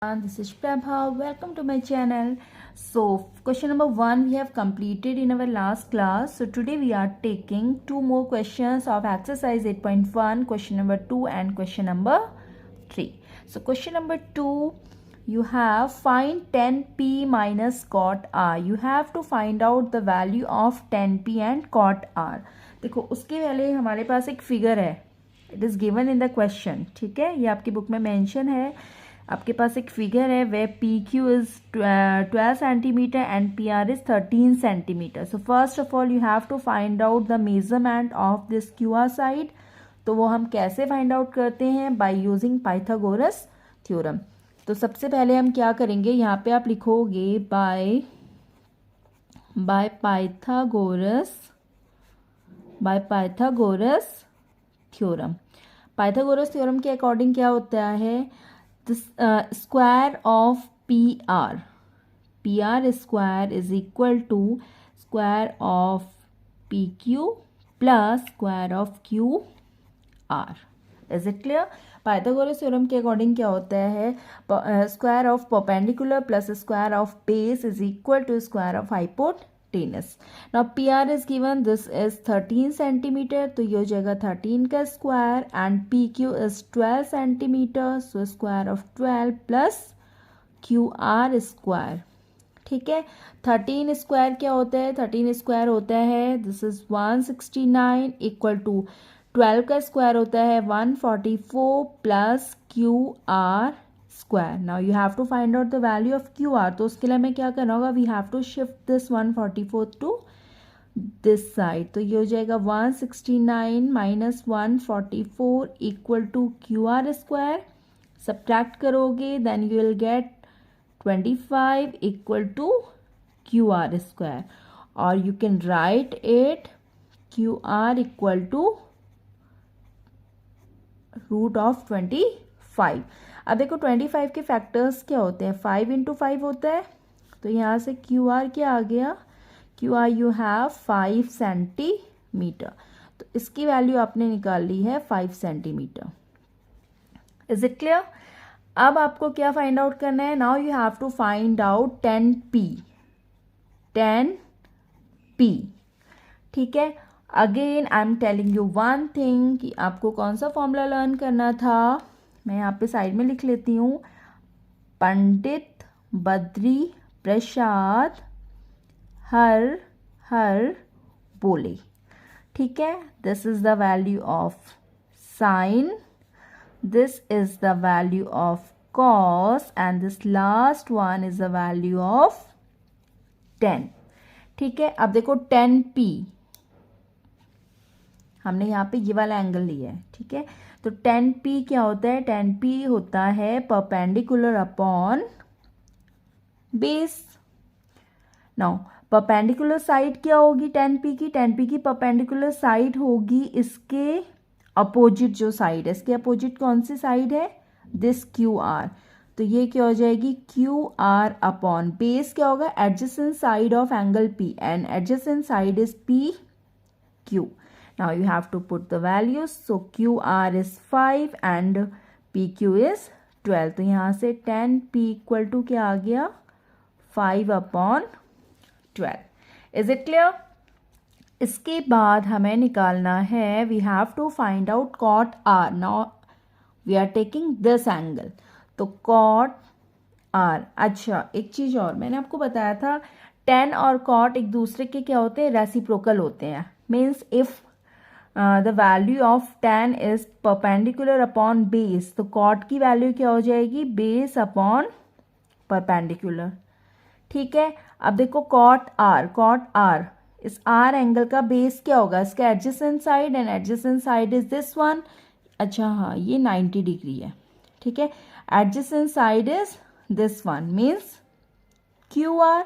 This is Prabha. Welcome to my channel. So, question number 1 we have completed in our last class. So, today we are taking two more questions of exercise 8.1, question number 2 and question number 3. So, question number 2, you have find 10p minus cot r. You have to find out the value of 10p and cot r. देखो उसके पहले हमारे पास एक figure है. It is given in the question. ठीक है, ये आपकी बुक में मेंशन है. आपके पास एक फिगर है where P Q is 12 centimetre and P R is 13 centimetre. So first of all you have to find out the measurement of this Q R side. तो वो हम कैसे फाइंड आउट करते हैं? By using Pythagoras theorem. तो सबसे पहले हम क्या करेंगे, यहाँ पे आप लिखोगे by Pythagoras theorem. Pythagoras theorem के अकॉर्डिंग क्या होता है, the square of PR square is equal to square of PQ plus square of QR. Is it clear? Pythagoras theorem के अकॉर्डिंग क्या होता है, square of perpendicular plus square of base is equal to square of hypotenuse. Now P R is given, this is 13 centimetre, तो ये हो जाएगा 13 का square and P Q is 12 centimetre, so square of 12 plus Q R square. ठीक है, 13 square क्या होता है, 13 स्क्वायर होता है दिस इज 169 इक्वल टू 12 का स्क्वायर होता है 144 plus Q R square. Now you have to find out the value of Q R. तो उसके लिए हमें क्या करना होगा, we have to shift this 144 to this side. तो ये हो जाएगा 169 minus 144 equal to Q R square. Subtract करोगे then you will get 25 equal to Q R square, और you can write it Q R equal to root of 25. अब देखो 25 के factors क्या होते हैं, 5 इंटू 5 होता है. तो यहाँ से क्यू आर क्या आ गया, Q R you have 5 centimetre. तो इसकी वैल्यू आपने निकाल ली है 5 सेंटीमीटर. Is it clear? अब आपको क्या फाइंड आउट करना है, now you have to find out 10p. ठीक है, again I am telling you one thing कि आपको कौन सा फॉर्मूला लर्न करना था. मैं यहाँ पे साइड में लिख लेती हूँ, पंडित बद्री प्रसाद हर बोले. ठीक है, this is the value of sine, this is the value of cos and this last one is the value of 10. ठीक है, अब देखो 10p हमने यहाँ पे ये वाला एंगल लिया है. ठीक है, तो 10p क्या होता है, 10p होता है perpendicular upon base. Now perpendicular side क्या होगी 10p की, 10p की परपेंडिकुलर साइड होगी इसके अपोजिट जो साइड है. इसके अपोजिट कौन सी साइड है, दिस क्यू आर. तो ये क्या हो जाएगी, क्यू आर अपॉन बेस क्या होगा, adjacent side of angle p and adjacent side is P Q. Now you have to put the values. So QR is 5 and PQ is 12. तो यहाँ से 10p इक्वल टू क्या आ गया, 5 upon 12. Is it clear? इसके बाद हमें निकालना है, we have to find out cot R. Now we are taking this angle. तो cot R. अच्छा एक चीज़ और मैंने आपको बताया था, tan और cot एक दूसरे के क्या होते हैं, रेसिप्रोकल होते हैं. Means if the value of tan is perpendicular upon base, तो कॉट की वैल्यू क्या हो जाएगी, बेस अपॉन परपेंडिकुलर. ठीक है, अब देखो कॉट आर इस आर एंगल का बेस क्या होगा, इसका adjacent side and adjacent side is this one. अच्छा हाँ, ये 90 डिग्री है. ठीक है, adjacent side is this one means Q R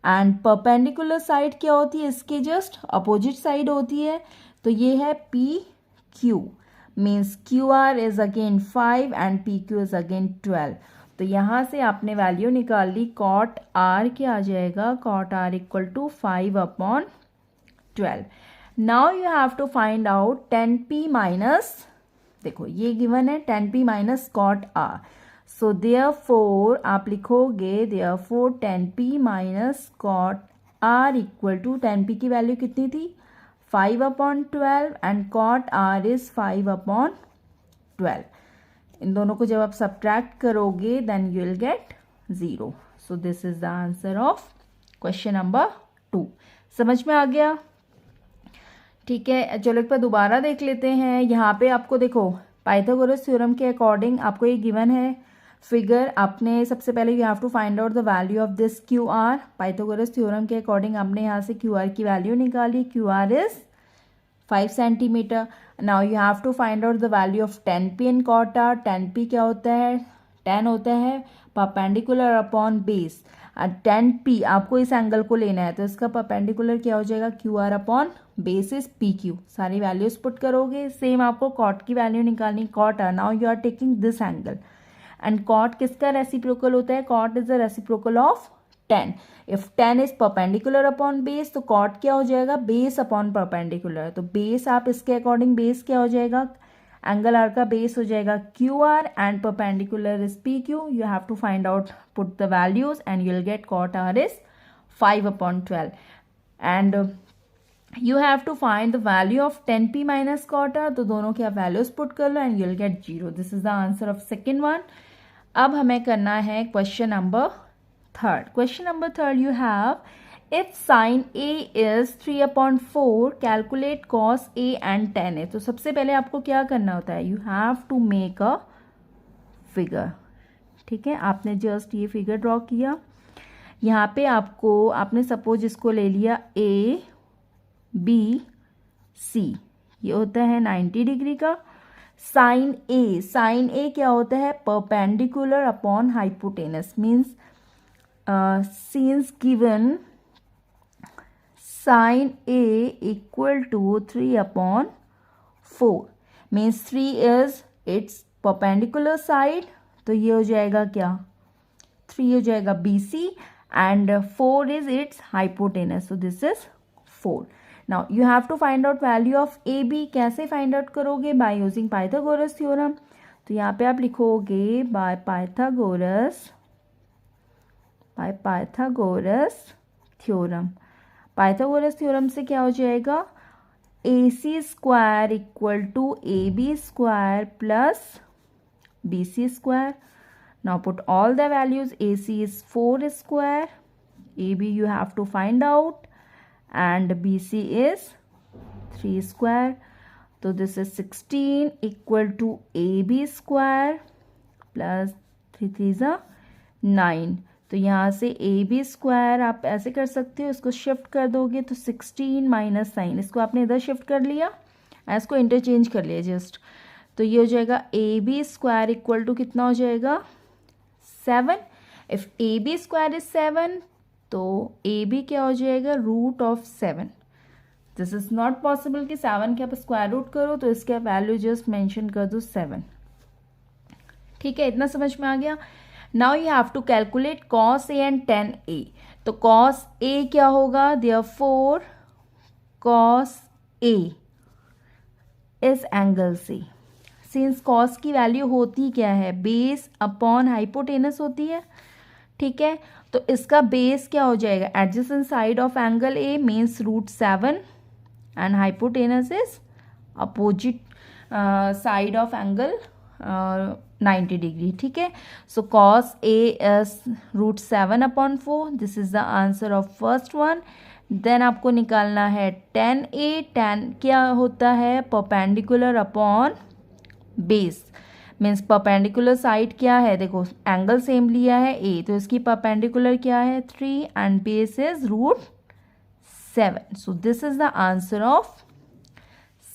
and perpendicular side क्या होती है, इसके जस्ट अपोजिट साइड होती है. तो ये है P Q, means Q R is again 5 and P Q is again 12. तो यहाँ से आपने वैल्यू निकाल ली, कॉट आर क्या आ जाएगा, cot R equal to 5 upon 12. Now you have to find out 10p minus, देखो ये गिवन है 10p minus cot R. So therefore आप लिखोगे therefore tan p minus cot r equal to tan p की value कितनी थी 5/12 and cot r is 5/12. इन दोनों को जब आप सब्ट्रैक्ट करोगे then you will get 0. So this is the answer of question number 2. समझ में आ गया? ठीक है, चलो एक बार दोबारा देख लेते हैं. यहाँ पे आपको देखो पाइथागोरस थ्योरम के अकॉर्डिंग आपको ये गिवन है फिगर. आपने सबसे पहले you have to find out the value of this Q R. Pythagoras theorem के अकॉर्डिंग आपने यहाँ से क्यू आर की वैल्यू निकाली. Q R is 5 centimetre. Now you have to find out the value of tan p and cot r. tan p क्या होता है? tan होता है perpendicular upon base. tan p आपको इस एंगल को लेना है तो इसका परपेंडिकुलर क्या हो जाएगा Q R upon base is P Q. सारी वैल्यूज पुट करोगे. सेम आपको cot की वैल्यू निकालनी. cot r now you are taking this angle and cot किसका रेसिप्रोकल होता है? cot is the reciprocal of tan. If tan is perpendicular upon base तो cot क्या हो जाएगा? Base upon perpendicular. तो बेस आप इसके अकॉर्डिंग बेस क्या हो जाएगा? एंगल आर का बेस हो जाएगा Q R and perpendicular is P Q. You have to find out put the values and you will get cot r is 5/12 and you have to find the value of tan p minus cot r. तो दोनों की आप values put कर लो and you will get 0. This is the answer of second one. अब हमें करना है question number third. Question number third you have if sine a is 3/4 calculate cos a and tan a. तो सबसे पहले आपको क्या करना होता है? You have to make a figure. ठीक है, आपने जस्ट ये फिगर ड्रॉ किया. यहाँ पे आपने सपोज इसको ले लिया a b c. ये होता है 90 डिग्री का. साइन ए क्या होता है? Perpendicular upon hypotenuse. Means since given sin A equal to 3/4 means 3 is its perpendicular side. तो ये हो जाएगा क्या? 3 हो जाएगा BC and 4 is its hypotenuse. So this is 4. Now you have to find out value of AB. कैसे find out करोगे? By using Pythagoras theorem. तो यहाँ पे आप लिखोगे by Pythagoras theorem. Pythagoras theorem से क्या हो जाएगा? AC square equal to AB square plus BC square. Now put all the values. AC is 4 square, AB you have to find out and BC is 3 square. तो this is 16 equal to AB square plus 3 3 9. तो यहाँ से AB square आप ऐसे कर सकते हो, इसको शिफ्ट कर दोगे तो 16 माइनस 9. इसको आपने इधर शिफ्ट कर लिया, इसको इंटरचेंज कर लिया जस्ट. तो ये हो जाएगा AB स्क्वायर इक्वल टू कितना हो जाएगा? 7. इफ AB स्क्वायर इज 7 तो AB क्या हो जाएगा? Root of 7. This is not possible कि 7 के आप स्क्वायर रूट करो, तो इसका वैल्यू जस्ट मेंशन कर दो 7. ठीक है, इतना समझ में आ गया. Now you have to calculate cos A and tan A. तो cos A क्या होगा? देयरफॉर cos A इस एंगल से, सिंस cos की वैल्यू होती क्या है? बेस अपॉन हाइपोटेनस होती है. ठीक है, तो इसका बेस क्या हो जाएगा? Adjacent side of angle A means √7 and hypotenuse is opposite side of angle 90 degree. ठीक है, so cos A is √7/4. This is the answer of first one. Then आपको निकालना है tan A. tan क्या होता है? Perpendicular upon base. Means perpendicular side क्या है? देखो एंगल सेम लिया है A, तो इसकी परपेंडिकुलर क्या है? 3 and base is √7. So this is the answer of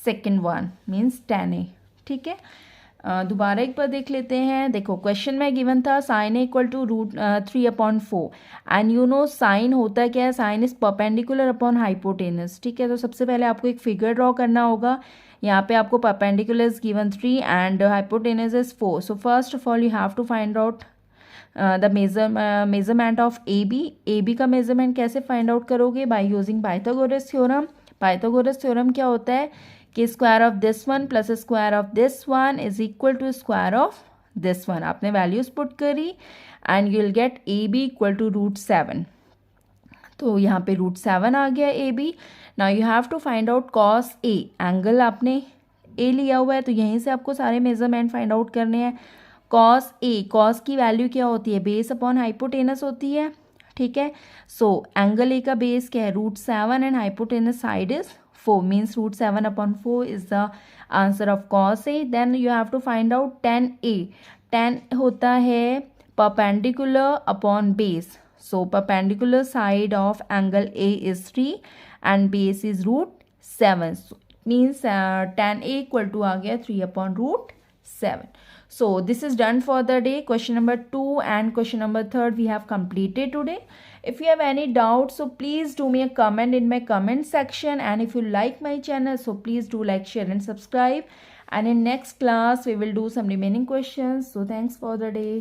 second one means tan A. ठीक है, दोबारा एक बार देख लेते हैं. देखो क्वेश्चन में गिवन था sine A equal to √3/4 and you know sine होता क्या है? Sine is perpendicular upon hypotenuse. ठीक है, तो सबसे पहले आपको एक फिगर ड्रॉ करना होगा. यहाँ पे आपको perpendicular is given 3 and hypotenuse is 4. So first of all you have to find out the measurement of AB B measurement कैसे फाइंड आउट करोगे? By using Pythagoras theorem. Pythagoras theorem क्या होता है कि square of this one plus square of this one is equal to square of this one आपने values put करी and you will get A B equal to √7. तो यहाँ पे √7 आ गया A B. Now you have to find out cos A. Angle आपने A लिया हुआ है तो यहीं से आपको सारे मेजरमेंट फाइंड आउट करने हैं. कॉस ए, कॉस की वैल्यू क्या होती है, बेस अपॉन हाइपोटेनस होती है. ठीक है, सो एंगल ए का बेस क्या है, √7 and hypotenuse side is 4 means √7/4 is the answer of cos A. Then you have to find out tan A. tan होता है perpendicular upon base. So perpendicular side of angle A is 3 and base is √7. Means tan a equal to आ गया 3/√7. So this is done for the day. Question number 2 and question number 3 we have completed today. If you have any doubts, so please do me a comment in my comment section, and if you like my channel, so please do like, share and subscribe. And in next class we will do some remaining questions. So thanks for the day.